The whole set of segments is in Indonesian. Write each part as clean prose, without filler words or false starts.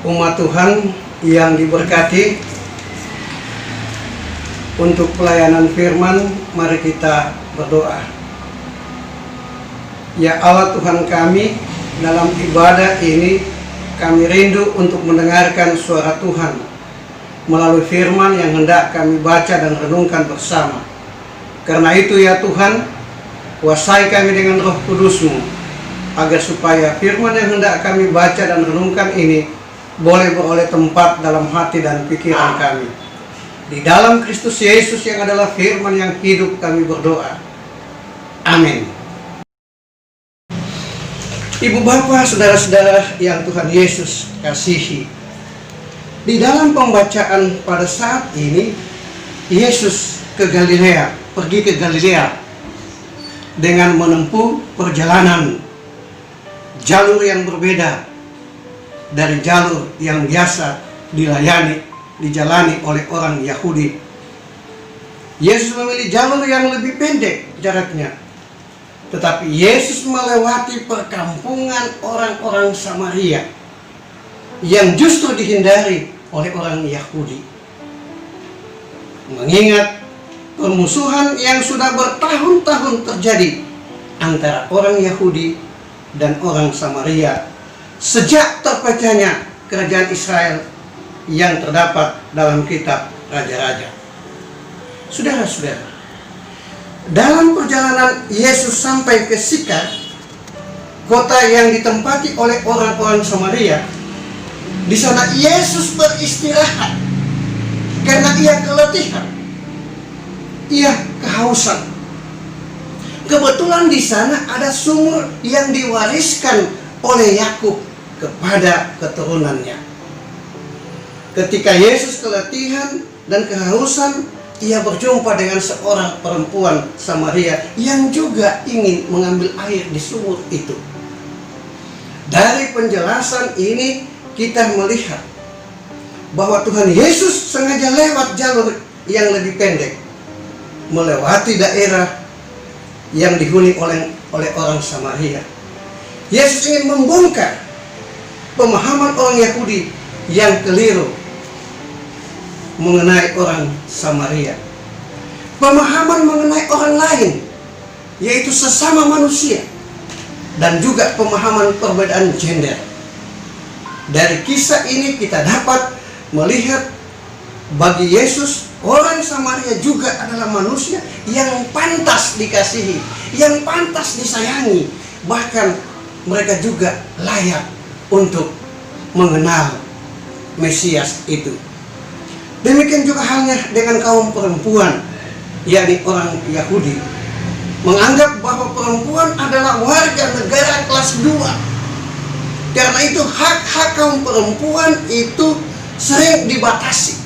Umat Tuhan yang diberkati, untuk pelayanan firman, mari kita berdoa. Ya Allah Tuhan kami, dalam ibadah ini kami rindu untuk mendengarkan suara Tuhan melalui firman yang hendak kami baca dan renungkan bersama. Karena itu ya Tuhan, kuasai kami dengan Roh Kudus-Mu, agar supaya firman yang hendak kami baca dan renungkan ini boleh beroleh tempat dalam hati dan pikiran kami. Di dalam Kristus Yesus yang adalah firman yang hidup kami berdoa. Amin. Ibu bapak, saudara-saudara yang Tuhan Yesus kasihi, di dalam pembacaan pada saat ini, Yesus pergi ke Galilea dengan menempuh perjalanan jalur yang berbeda dari jalur yang biasa dijalani oleh orang Yahudi. Yesus memilih jalur yang lebih pendek jaraknya, tetapi Yesus melewati perkampungan orang-orang Samaria yang justru dihindari oleh orang Yahudi. Mengingat permusuhan yang sudah bertahun-tahun terjadi antara orang Yahudi dan orang Samaria sejak terpecahnya kerajaan Israel yang terdapat dalam kitab Raja-Raja. Saudara-saudara, dalam perjalanan Yesus sampai ke Sikar, kota yang ditempati oleh orang-orang Samaria, di sana Yesus beristirahat karena ia keletihan, ia kehausan. Kebetulan di sana ada sumur yang diwariskan oleh Yakub kepada keturunannya. Ketika Yesus keletihan dan kehausan, ia berjumpa dengan seorang perempuan Samaria yang juga ingin mengambil air di sumur itu. Dari penjelasan ini kita melihat bahwa Tuhan Yesus sengaja lewat jalur yang lebih pendek, melewati daerah yang dihuni oleh orang Samaria. Yesus ingin membongkar pemahaman orang Yahudi yang keliru mengenai orang Samaria, pemahaman mengenai orang lain, yaitu sesama manusia, dan juga pemahaman perbedaan gender. Dari kisah ini kita dapat melihat bagi Yesus, orang Samaria juga adalah manusia yang pantas dikasihi, yang pantas disayangi, bahkan mereka juga layak untuk mengenal Mesias itu. Demikian juga halnya dengan kaum perempuan, yakni orang Yahudi, menganggap bahwa perempuan adalah warga negara kelas 2. Karena itu hak-hak kaum perempuan itu sering dibatasi,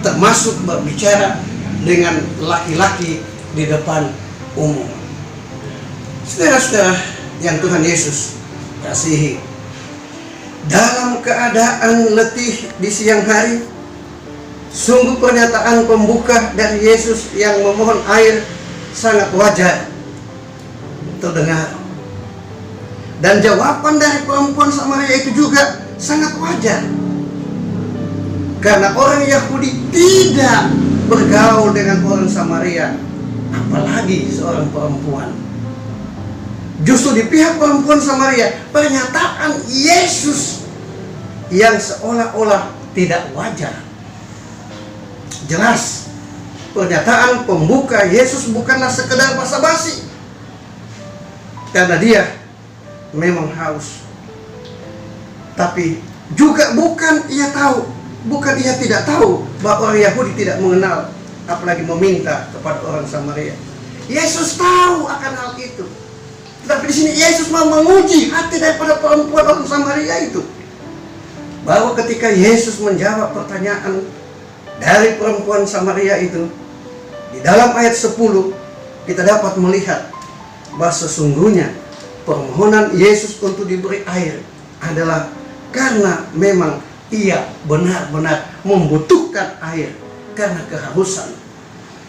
termasuk berbicara dengan laki-laki di depan umum. Saudara-saudara yang Tuhan Yesus kasihi, dalam keadaan letih di siang hari, sungguh pernyataan pembuka dari Yesus yang memohon air sangat wajar terdengar. Dan jawaban dari perempuan Samaria itu juga sangat wajar, karena orang Yahudi tidak bergaul dengan orang Samaria, apalagi seorang perempuan. Justru di pihak perempuan Samaria, pernyataan Yesus yang seolah-olah tidak wajar. Jelas, pernyataan pembuka Yesus bukanlah sekedar basa-basi, karena dia memang haus. Tapi juga bukan ia tidak tahu bahwa orang Yahudi tidak mengenal, apalagi meminta kepada orang Samaria. Yesus tahu akan hal itu. Tetapi di sini Yesus mau menguji hati daripada perempuan orang Samaria itu, bahwa ketika Yesus menjawab pertanyaan dari perempuan Samaria itu, di dalam ayat 10 kita dapat melihat bahwa sesungguhnya permohonan Yesus untuk diberi air adalah karena memang ia benar-benar membutuhkan air karena kehausan.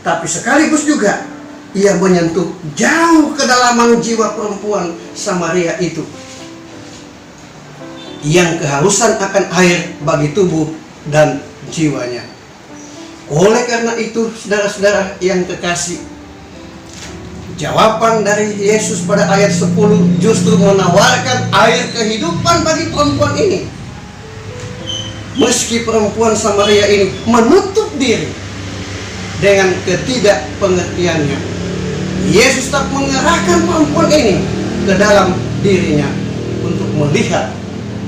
Tapi sekaligus juga ia menyentuh jauh kedalaman jiwa perempuan Samaria itu. yang kehausan akan air bagi tubuh dan jiwanya. Oleh karena itu, saudara-saudara yang kekasih, jawaban dari Yesus pada ayat 10 justru menawarkan air kehidupan bagi perempuan ini. Meski perempuan Samaria ini menutup diri dengan ketidakpengertiannya, Yesus tak mengerahkan perempuan ini ke dalam dirinya untuk melihat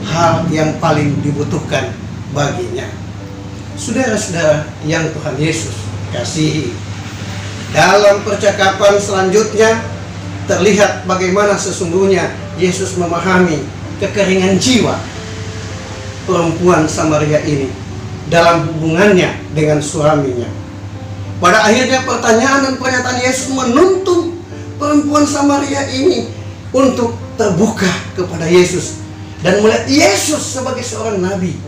hal yang paling dibutuhkan baginya. Saudara-saudara yang Tuhan Yesus kasihi, dalam percakapan selanjutnya terlihat bagaimana sesungguhnya Yesus memahami kekeringan jiwa perempuan Samaria ini dalam hubungannya dengan suaminya. Pada akhirnya pertanyaan dan pernyataan Yesus menuntun perempuan Samaria ini untuk terbuka kepada Yesus dan melihat Yesus sebagai seorang nabi,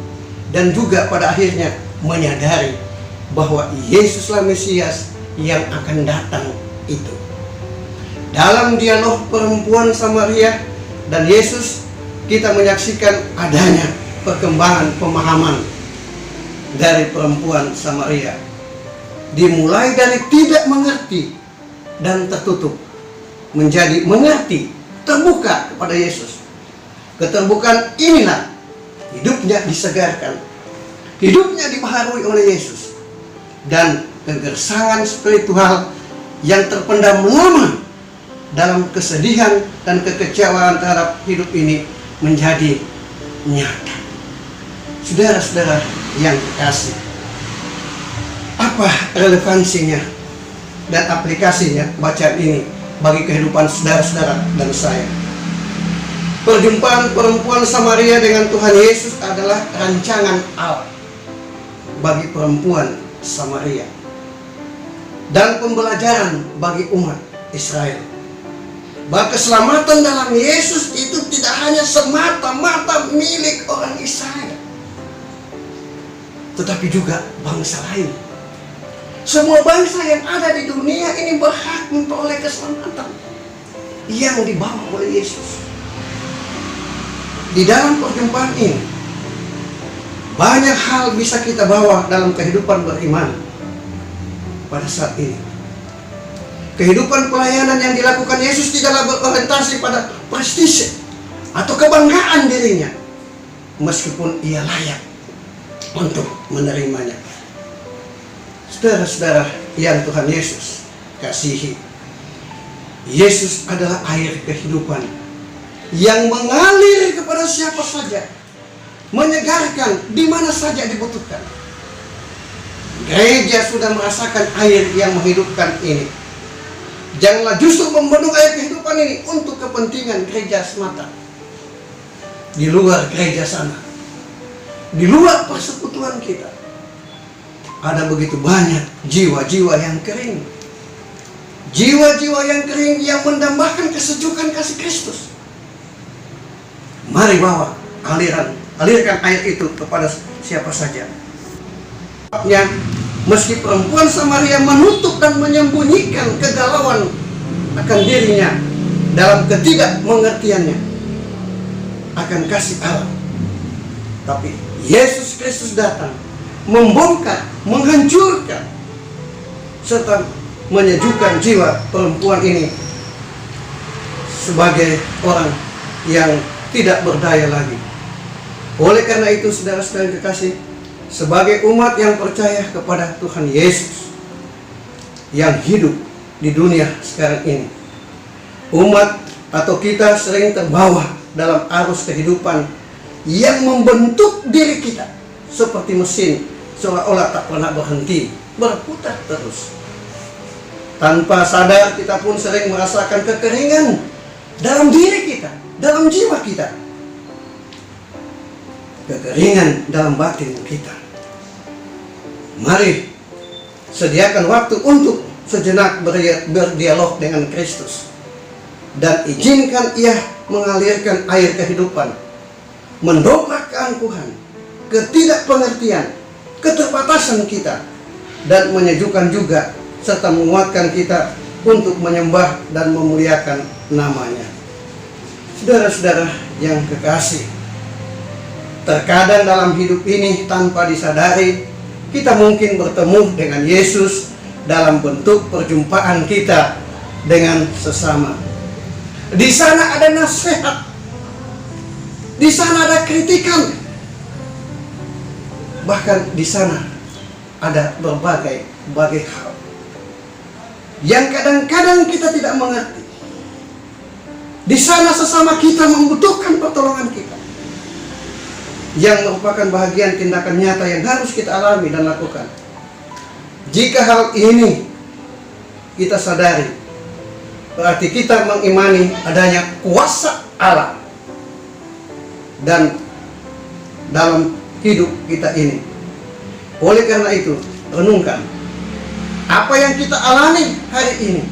dan juga pada akhirnya menyadari bahwa Yesuslah Mesias yang akan datang itu. Dalam dialog perempuan Samaria dan Yesus, kita menyaksikan adanya perkembangan pemahaman dari perempuan Samaria, dimulai dari tidak mengerti dan tertutup menjadi mengerti, terbuka kepada Yesus. Keterbukaan inilah hidupnya disegarkan, hidupnya dibaharui oleh Yesus, dan kegersangan spiritual yang terpendam lama dalam kesedihan dan kekecewaan terhadap hidup ini menjadi nyata. Saudara-saudara yang kekasih, apa relevansinya dan aplikasinya bacaan ini bagi kehidupan saudara-saudara dan saya? Perjumpaan perempuan Samaria dengan Tuhan Yesus adalah rancangan Allah bagi perempuan Samaria dan pembelajaran bagi umat Israel, bahwa keselamatan dalam Yesus itu tidak hanya semata-mata milik orang Israel, tetapi juga bangsa lain. Semua bangsa yang ada di dunia ini berhak memperoleh keselamatan yang dibawa oleh Yesus. Di dalam perjumpaan ini, banyak hal bisa kita bawa dalam kehidupan beriman pada saat ini. Kehidupan pelayanan yang dilakukan Yesus tidaklah berorientasi pada prestise atau kebanggaan dirinya, meskipun ia layak untuk menerimanya. Saudara-saudara yang Tuhan Yesus kasihi, Yesus adalah air kehidupan yang mengalir kepada siapa saja, menyegarkan di mana saja dibutuhkan. Gereja sudah merasakan air yang menghidupkan ini. Janganlah justru membendung air kehidupan ini untuk kepentingan gereja semata. Di luar gereja sana, di luar persekutuan kita, ada begitu banyak jiwa-jiwa yang kering. Jiwa-jiwa yang kering yang mendambakan kesejukan kasih Kristus. Mari bawa alirkan air itu kepada siapa saja. Meski perempuan Samaria menutup dan menyembunyikan kegalauan akan dirinya dalam ketidakmengertiannya akan kasih Allah, tapi Yesus Kristus datang membongkar, menghancurkan, serta menyejukkan jiwa perempuan ini sebagai orang yang tidak berdaya lagi. Oleh karena itu, saudara-saudara yang kekasih, sebagai umat yang percaya kepada Tuhan Yesus yang hidup di dunia sekarang ini, umat atau kita sering terbawa dalam arus kehidupan yang membentuk diri kita seperti mesin, seolah-olah tak pernah berhenti, berputar terus. Tanpa sadar kita pun sering merasakan kekeringan dalam diri kita, dalam jiwa kita, kekeringan dalam batin kita. Mari sediakan waktu untuk sejenak berdialog dengan Kristus, dan izinkan Ia mengalirkan air kehidupan, mendobrak keangkuhan, ketidakpengertian, keterbatasan kita, dan menyejukkan juga serta menguatkan kita untuk menyembah dan memuliakan nama-Nya. Saudara-saudara yang kekasih, Terkadang dalam hidup ini tanpa disadari, kita mungkin bertemu dengan Yesus dalam bentuk perjumpaan kita dengan sesama. Di sana ada nasihat, di sana ada kritikan, bahkan di sana ada berbagai hal yang kadang-kadang kita tidak mengerti. Di sana sesama kita membutuhkan pertolongan kita, yang merupakan bahagian tindakan nyata yang harus kita alami dan lakukan. Jika hal ini kita sadari, berarti kita mengimani adanya kuasa Allah dan dalam hidup kita ini. Oleh karena itu, renungkan apa yang kita alami hari ini.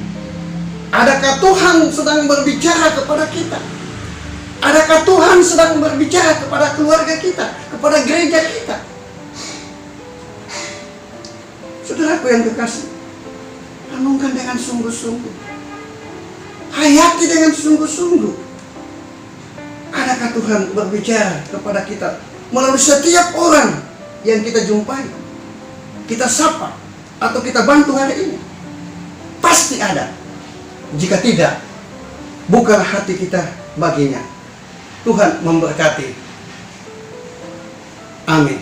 Adakah Tuhan sedang berbicara kepada kita? Adakah Tuhan sedang berbicara kepada keluarga kita, kepada gereja kita? Saudaraku yang kekasih, renungkan dengan sungguh-sungguh, hayati dengan sungguh-sungguh. Adakah Tuhan berbicara kepada kita melalui setiap orang yang kita jumpai, kita sapa, atau kita bantu hari ini? Pasti ada. Jika tidak, bukalah hati kita baginya. Tuhan memberkati. Amin.